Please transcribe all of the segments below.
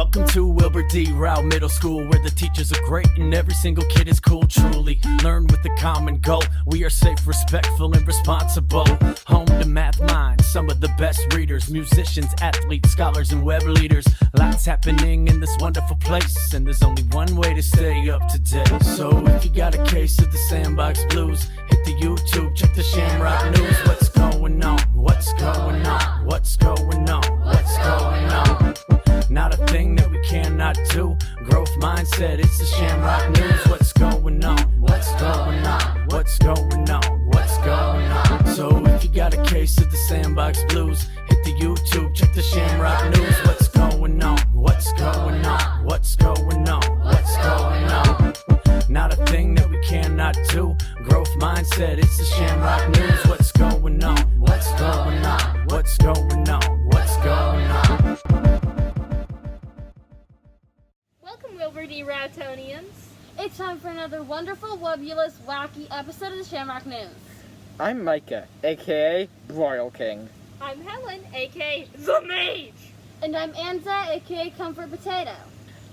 Welcome to Wilbur D. Rowe Middle School, where the teachers are great and every single kid is cool. Truly learn with a common goal. We are safe, respectful, and responsible. Home to math minds, some of the best readers, musicians, athletes, scholars, and web leaders. Lots happening in this wonderful place, and there's only one way to stay up to date. So if you got a case of the Sandbox Blues, hit the YouTube, check the Shamrock News. What's going on? What's going on? What's going on? What's going on? Not a thing that we cannot do. Growth mindset, it's the Shamrock News. What's going on? What's going on? What's going on? What's going on? So if you got a case of the Sandbox Blues, hit the YouTube, check the Shamrock News. What's going on? What's going on? What's going on? What's going on? Not a thing that we cannot do. Growth mindset, it's the Shamrock News. What's going on? What's going on? What's going on? What's going on? Welcome, Wilbur D. Rowtonians. It's time for another wonderful, wobulous, wacky episode of the Shamrock News. I'm Micah, aka Royal King. I'm Helen, aka The Mage. And I'm Anza, aka Comfort Potato.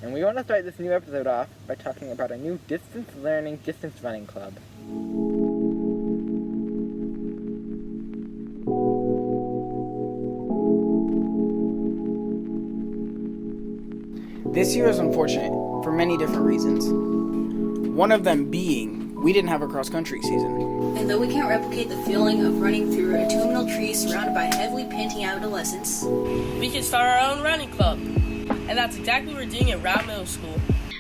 And we want to start this new episode off by talking about a new distance learning, distance running club. This year is unfortunate for many different reasons. One of them being, we didn't have a cross-country season. And though we can't replicate the feeling of running through autumnal trees surrounded by heavily panting adolescents, we can start our own running club. And that's exactly what we're doing at Rowe Middle School.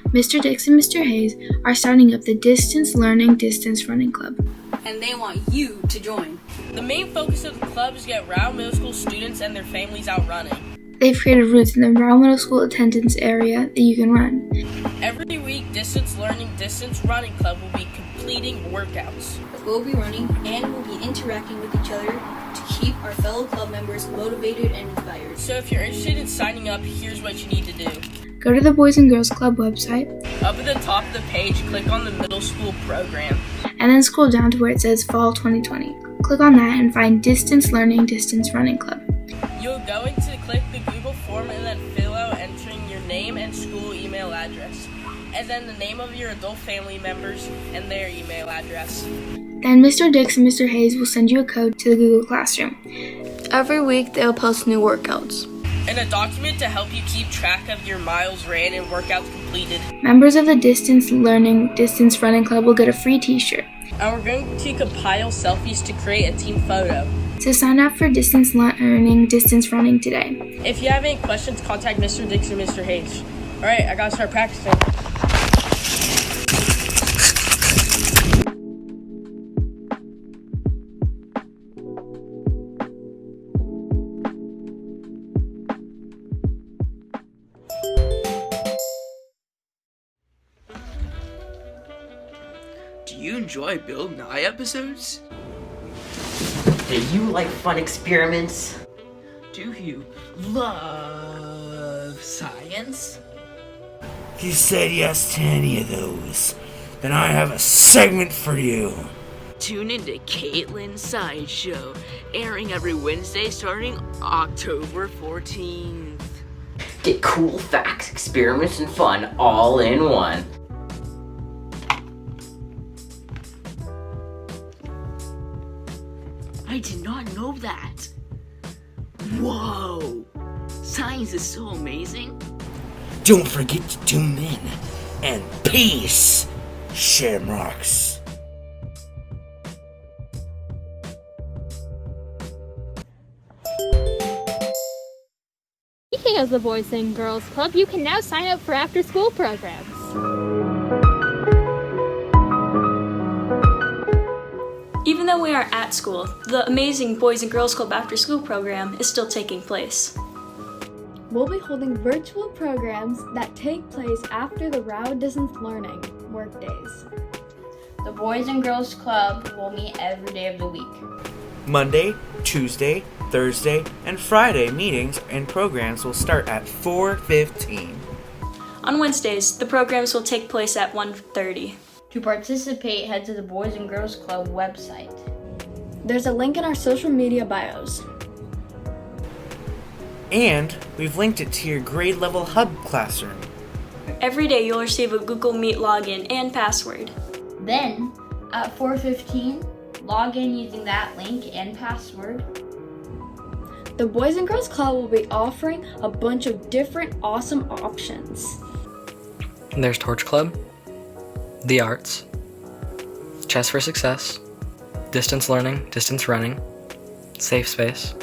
Mr. Dix and Mr. Hayes are starting up the Distance Learning Distance Running Club. And they want you to join. The main focus of the club is to get Rowe Middle School students and their families out running. They've created routes in the Rowe Middle School attendance area that you can run. Every week, Distance Learning Distance Running Club will be completing workouts. We'll be running and we'll be interacting with each other to keep our fellow club members motivated and inspired. So if you're interested in signing up, here's what you need to do. Go to the Boys and Girls Club website. Up at the top of the page, click on the middle school program. And then scroll down to where it says Fall 2020. Click on that and find Distance Learning Distance Running Club. You'll go into click the Google form and then fill out entering your name and school email address. And then the name of your adult family members and their email address. Then Mr. Dix and Mr. Hayes will send you a code to the Google Classroom. Every week they'll post new workouts. And a document to help you keep track of your miles ran and workouts completed. Members of the Distance Learning Distance Running Club will get a free t-shirt. And we're going to compile selfies to create a team photo. So sign up for Distance Learning Distance Running today. If you have any questions, contact Mr. Dix or Mr. Hayes. Alright, I gotta start practicing. Do you enjoy Bill Nye episodes? Do you like fun experiments? Do you love science? If you said yes to any of those, then I have a segment for you. Tune into Caitlyn's Science Show, airing every Wednesday starting October 14th. Get cool facts, experiments, and fun all in one. I did not know that. Whoa! Science is so amazing. Don't forget to tune in. And peace, Shamrocks. Speaking of the Boys and Girls Club, you can now sign up for after-school programs. Even though we are at school, the amazing Boys and Girls Club After School program is still taking place. We'll be holding virtual programs that take place after the Rowe Distance Learning workdays. The Boys and Girls Club will meet every day of the week. Monday, Tuesday, Thursday, and Friday meetings and programs will start at 4:15. On Wednesdays, the programs will take place at 1:30. To participate, head to the Boys and Girls Club website. There's a link in our social media bios. And we've linked it to your grade level hub classroom. Every day you'll receive a Google Meet login and password. Then, at 4:15, log in using that link and password. The Boys and Girls Club will be offering a bunch of different awesome options. There's Torch Club, the arts, Chess for Success, distance learning, distance running, safe space,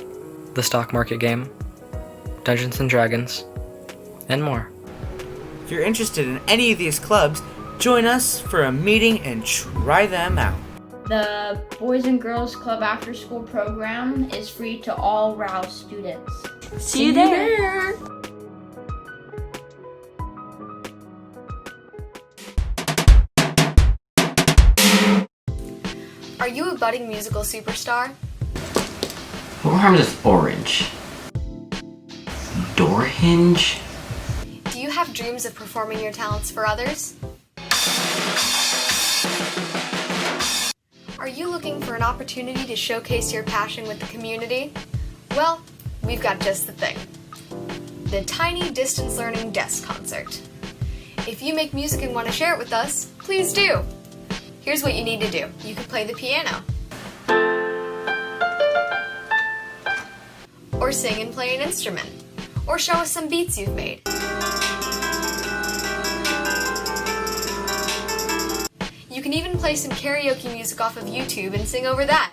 the stock market game, Dungeons and Dragons, and more. If you're interested in any of these clubs, join us for a meeting and try them out. The Boys and Girls Club After School program is free to all Rouse students. See you there! Are you a budding musical superstar? What rhymes with orange? Door hinge? Do you have dreams of performing your talents for others? Are you looking for an opportunity to showcase your passion with the community? Well, we've got just the thing. The Tiny Distance Learning Desk Concert. If you make music and want to share it with us, please do. Here's what you need to do. You can play the piano. Or sing and play an instrument. Or show us some beats you've made. You can even play some karaoke music off of YouTube and sing over that.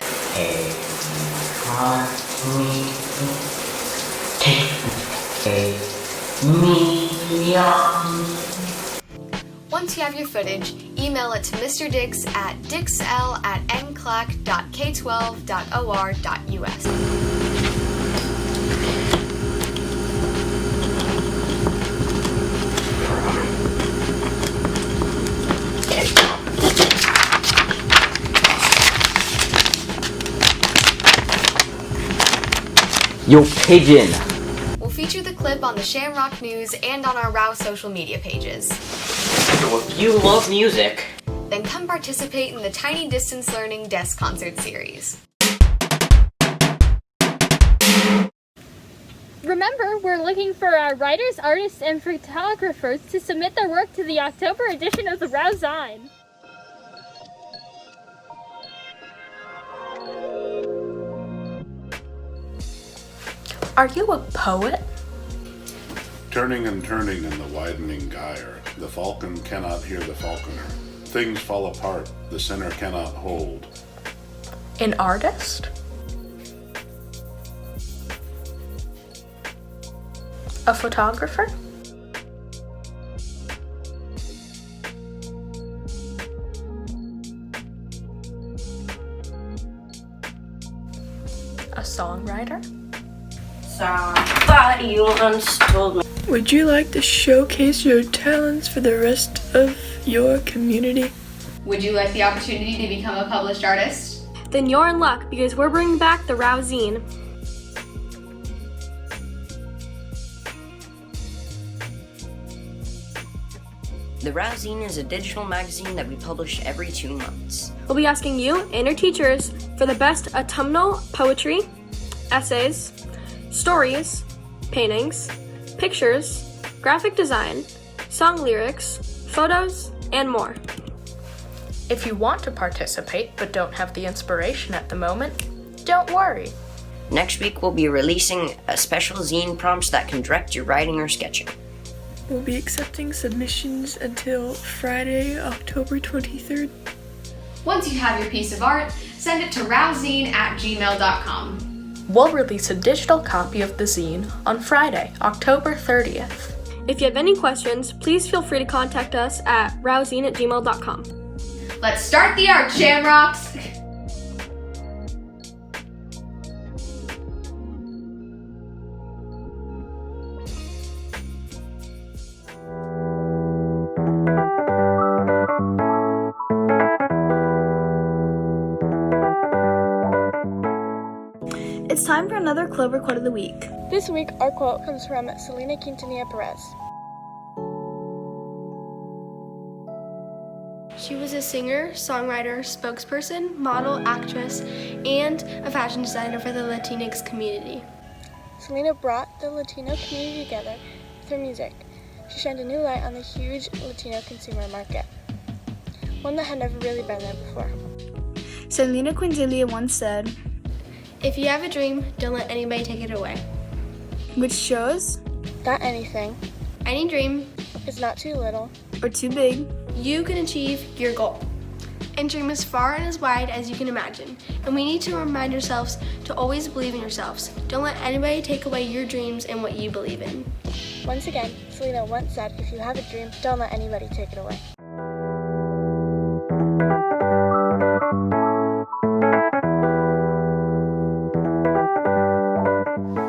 Once you have your footage, email it to Mr. Dix at dixl@nclac.k12.or.us. Yo, pigeon! We'll feature the clip on the Shamrock News and on our Rouse social media pages. So if you love music, then come participate in the Tiny Distance Learning Desk Concert Series. Remember, we're looking for our writers, artists, and photographers to submit their work to the October edition of the Rousine. Are you a poet? Turning and turning in the widening gyre, the falcon cannot hear the falconer. Things fall apart, the sinner cannot hold. An artist? A photographer? A songwriter? Somebody once told me. Would you like to showcase your talents for the rest of your community? Would you like the opportunity to become a published artist? Then you're in luck because we're bringing back the Rousine. The Rousine is a digital magazine that we publish every 2 months. We'll be asking you and your teachers for the best autumnal poetry, essays, stories, paintings, pictures, graphic design, song lyrics, photos, and more. If you want to participate but don't have the inspiration at the moment, don't worry. Next week we'll be releasing a special zine prompts that can direct your writing or sketching. We'll be accepting submissions until Friday, October 23rd. Once you have your piece of art, send it to rousine@gmail.com. We'll release a digital copy of the zine on Friday, October 30th. If you have any questions, please feel free to contact us at rousine@gmail.com. Let's start the art, Shamrocks! It's time for another Clover Quote of the Week. This week, our quote comes from Selena Quintanilla Perez. She was a singer, songwriter, spokesperson, model, actress, and a fashion designer for the Latinx community. Selena brought the Latino community together with her music. She shined a new light on the huge Latino consumer market, one that had never really been there before. Selena Quintanilla once said, "If you have a dream, don't let anybody take it away." Which shows that any dream is not too little or too big. You can achieve your goal and dream as far and as wide as you can imagine. And we need to remind ourselves to always believe in yourselves. Don't let anybody take away your dreams and what you believe in. Once again, Selena once said, if you have a dream, don't let anybody take it away.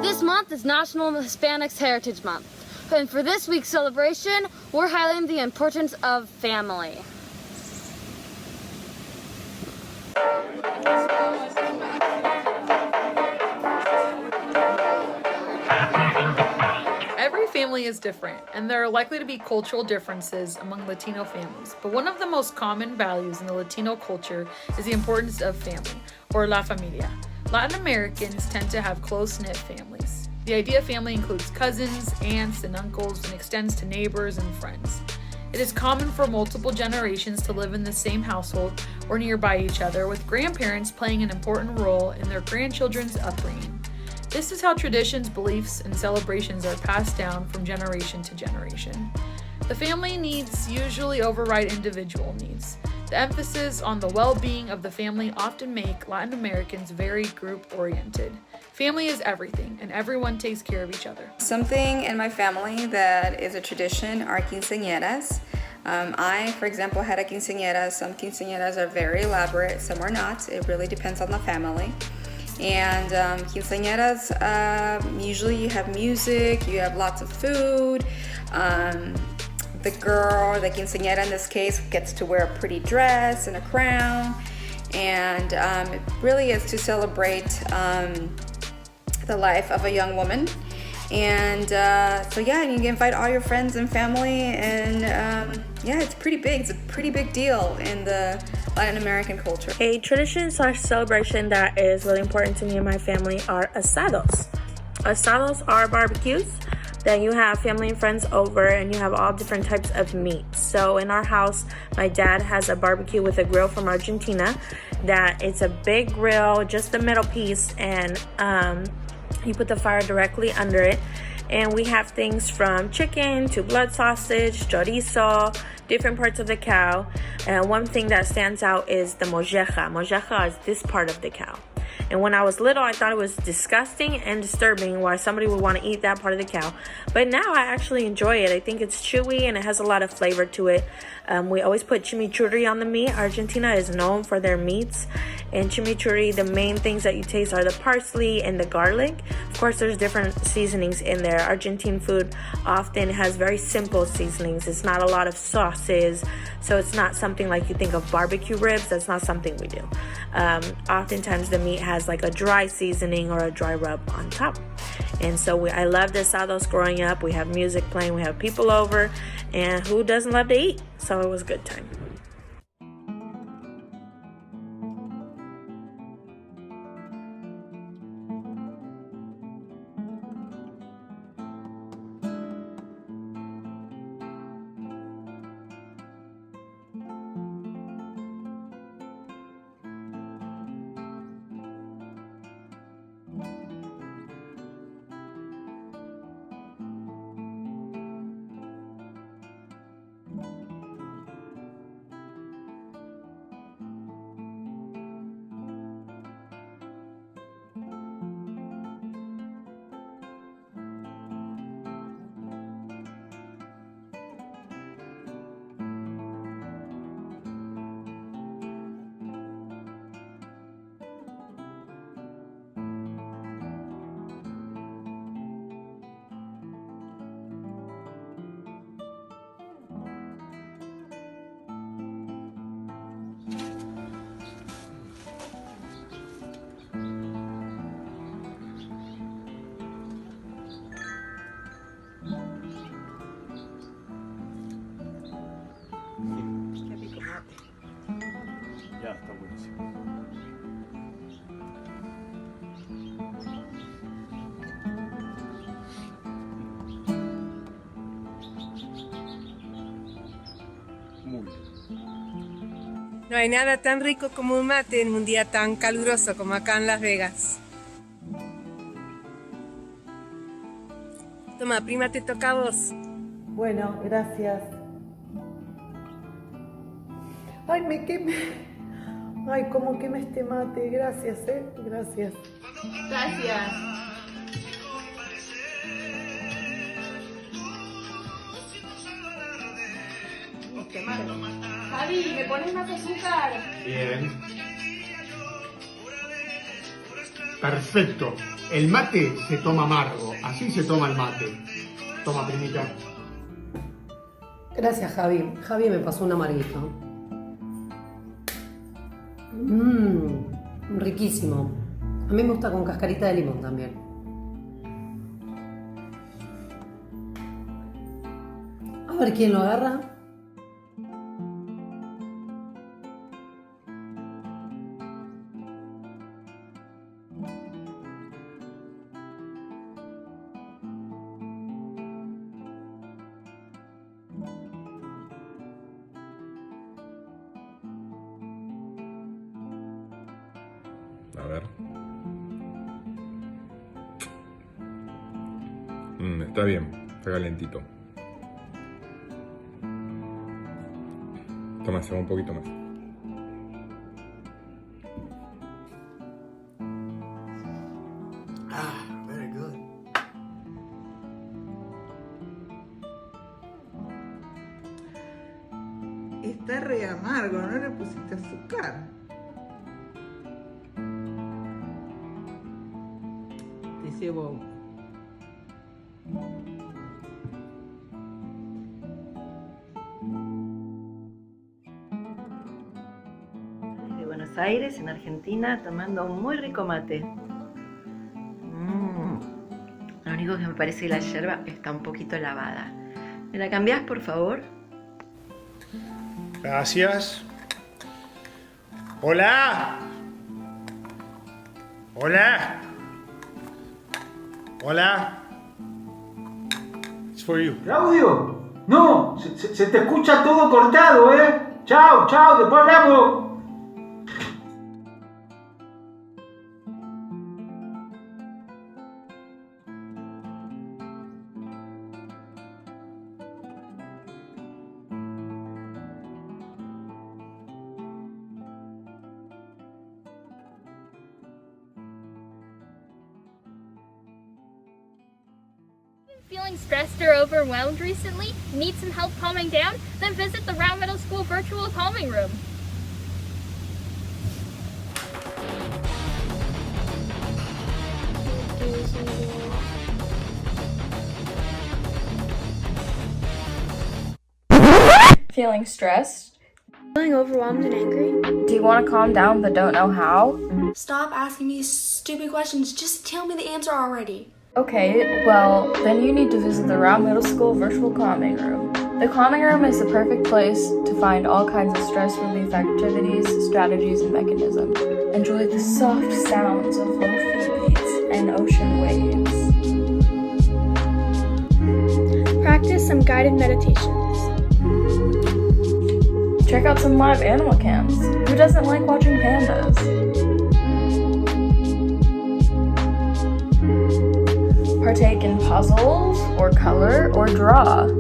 This month is National Hispanic Heritage Month. And for this week's celebration, we're highlighting the importance of family. Every family is different, and there are likely to be cultural differences among Latino families. But one of the most common values in the Latino culture is the importance of family, or la familia. Latin Americans tend to have close-knit families. The idea of family includes cousins, aunts, and uncles, and extends to neighbors and friends. It is common for multiple generations to live in the same household or nearby each other, with grandparents playing an important role in their grandchildren's upbringing. This is how traditions, beliefs, and celebrations are passed down from generation to generation. The family needs usually override individual needs. The emphasis on the well-being of the family often make Latin Americans very group-oriented. Family is everything, and everyone takes care of each other. Something in my family that is a tradition are quinceañeras. I, for example, had a quinceañera. Some quinceañeras are very elaborate, some are not. It really depends on the family. And quinceañeras, usually you have music, you have lots of food. The girl, the quinceañera in this case, gets to wear a pretty dress and a crown. And it really is to celebrate the life of a young woman. And so yeah, you can invite all your friends and family, and yeah, it's pretty big. It's a pretty big deal in the Latin American culture. A tradition/celebration that is really important to me and my family are asados. Asados are barbecues. Then you have family and friends over, and you have all different types of meat. So in our house, my dad has a barbecue with a grill from Argentina. That it's a big grill, just the middle piece, and you put the fire directly under it. And we have things from chicken to blood sausage, chorizo, different parts of the cow. And one thing that stands out is the molleja. Molleja is this part of the cow. And when I was little, I thought it was disgusting and disturbing why somebody would want to eat that part of the cow. But now I actually enjoy it. I think it's chewy and it has a lot of flavor to it. We always put chimichurri on the meat. Argentina is known for their meats. And chimichurri, the main things that you taste are the parsley and the garlic. Of course, there's different seasonings in there. Argentine food often has very simple seasonings. It's not a lot of sauces. So it's not something like you think of barbecue ribs. That's not something we do. Oftentimes the meat has like a dry seasoning or a dry rub on top. And so I loved asados growing up. We have music playing, we have people over, and who doesn't love to eat? So it was a good time. Ya, está buenísimo. No hay nada tan rico como un mate en un día tan caluroso como acá en Las Vegas. Toma, prima, te toca a vos. Bueno, gracias. Ay, me quemé. Ay, cómo quema este mate. Gracias, Gracias. Gracias. Javi, ¿me pones más azúcar? Bien. Perfecto. El mate se toma amargo. Así se toma el mate. Toma, primita. Gracias, Javi. Javi me pasó un amarguito. Riquísimo. A mí me gusta con cascarita de limón también. A ver quién lo agarra. A ver. Está bien, está calentito. Toma, se va un poquito más. Ah, very good. Está re amargo, no le pusiste azúcar. Te llevo. De Buenos Aires, en Argentina, tomando un muy rico mate. Lo único que me parece que la yerba está un poquito lavada. ¿Me la cambiás, por favor? Gracias. Hola. Hola. Hola. It's for you. Claudio, no, se te escucha todo cortado, ¿eh? Chao, chao, después hablamos. Feeling stressed or overwhelmed recently? Need some help calming down? Then visit the Rowe Middle School Virtual Calming Room. Feeling stressed? Feeling overwhelmed and angry? Do you want to calm down but don't know how? Stop asking me stupid questions. Just tell me the answer already. Okay, well, then you need to visit the Rowe Middle School Virtual Calming Room. The Calming Room is the perfect place to find all kinds of stress relief activities, strategies, and mechanisms. Enjoy the soft sounds of low feet beats and ocean waves. Practice some guided meditations. Check out some live animal cams. Who doesn't like watching pandas? Partake in puzzles, or color, or draw. You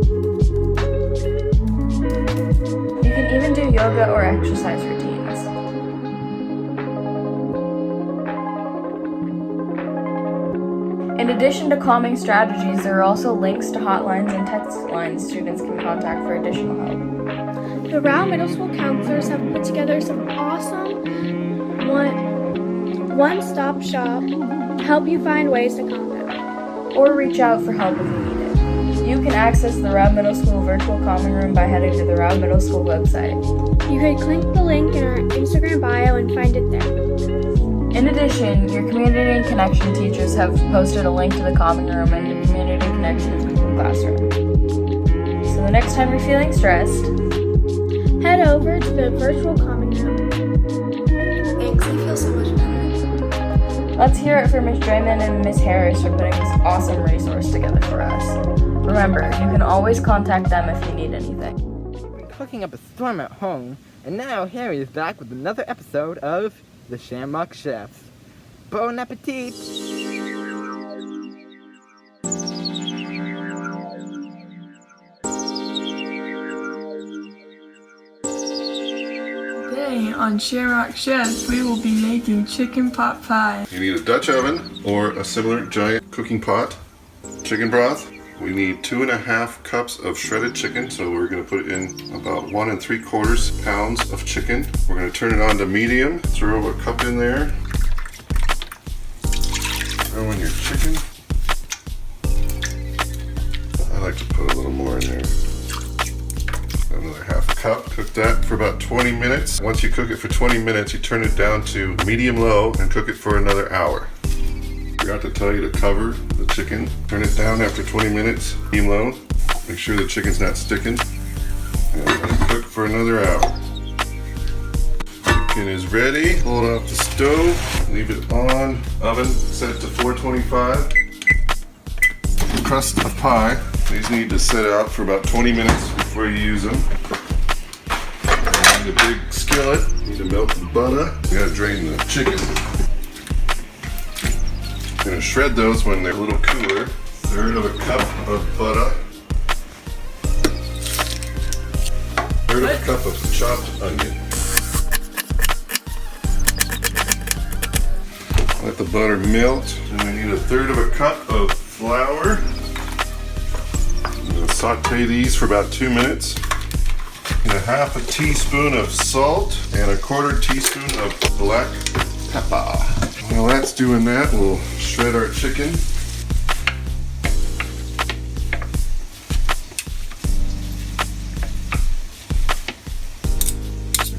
can even do yoga or exercise routines. In addition to calming strategies, there are also links to hotlines and text lines students can contact for additional help. The Rowe Middle School counselors have put together some awesome one-stop shop to help you find ways to calm down. Or reach out for help if you need it. You can access the Rowe Middle School Virtual Calming Room by heading to the Rowe Middle School website. You can click the link in our Instagram bio and find it there. In addition, your community and connection teachers have posted a link to the Calming Room and the Community Connections Google Classroom. So the next time you're feeling stressed, head over to the Virtual Calming Room. Thanks, I feel so much better. Let's hear it for Ms. Drayman and Ms. Harris for putting this awesome resource together for us. Remember, you can always contact them if you need anything. Cooking up a storm at home, And now Harry is back with another episode of The Shamrock Chef. Bon appetit! Today on Shamrock Chef, we will be making chicken pot pie. You need a Dutch oven or a similar giant cooking pot. Chicken broth. We need 2.5 cups of shredded chicken, so we're going to put in about 1 3/4 pounds of chicken. We're going to turn it on to medium. Throw a cup in there. Throw in your chicken. I like to put a little more in there. Another 1/2 cup. Cook that for about 20 minutes. Once you cook it for 20 minutes, you turn it down to medium-low and cook it for another hour. Forgot to tell you to cover the chicken. Turn it down after 20 minutes, medium-low. Make sure the chicken's not sticking. And let it cook for another hour. Chicken is ready. Pull it off the stove. Leave it on. Oven set to 425. Crust of pie. These need to set out for about 20 minutes before you use them. Need a big skillet. Need to melt the butter. You gotta drain the chicken. I'm gonna shred those when they're a little cooler. 1/3 of a cup of butter. 1/3 of a cup of chopped onion. Let the butter melt. And we need 1/3 of a cup of flour. I'm gonna saute these for about 2 minutes. And 1/2 teaspoon of salt and 1/4 teaspoon of black pepper. While that's doing that, we'll shred our chicken.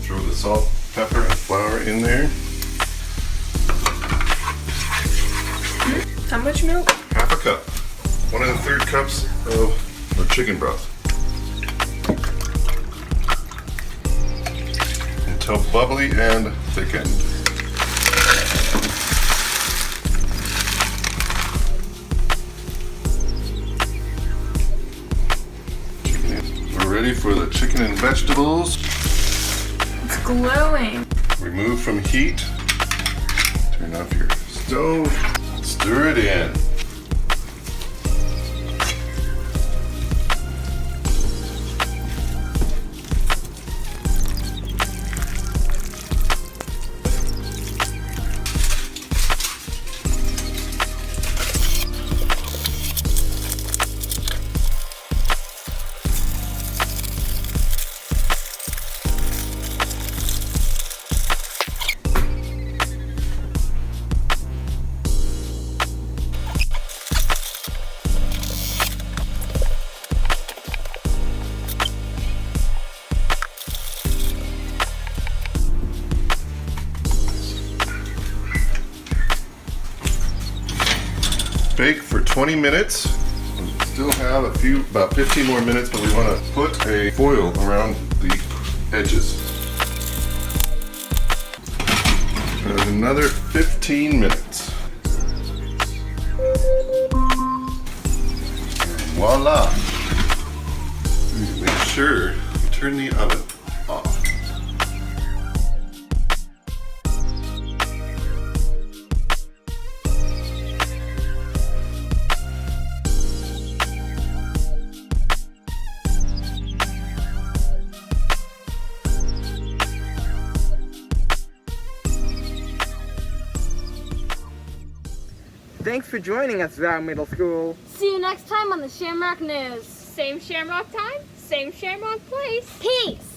Throw the salt, pepper, and flour in there. How much milk? 1/2 cup. 1 1/3 cups of our chicken broth. Until bubbly and thickened. We're ready for the chicken and vegetables. It's glowing. Remove from heat. Turn off your stove. Stir it in. Bake for 20 minutes. We still have about 15 more minutes, but we want to put a foil around the edges. And another 15 minutes. And voila! Make sure you turn the oven off. Thanks for joining us, Rowe Middle School. See you next time on the Shamrock News. Same Shamrock time, same Shamrock place. Peace!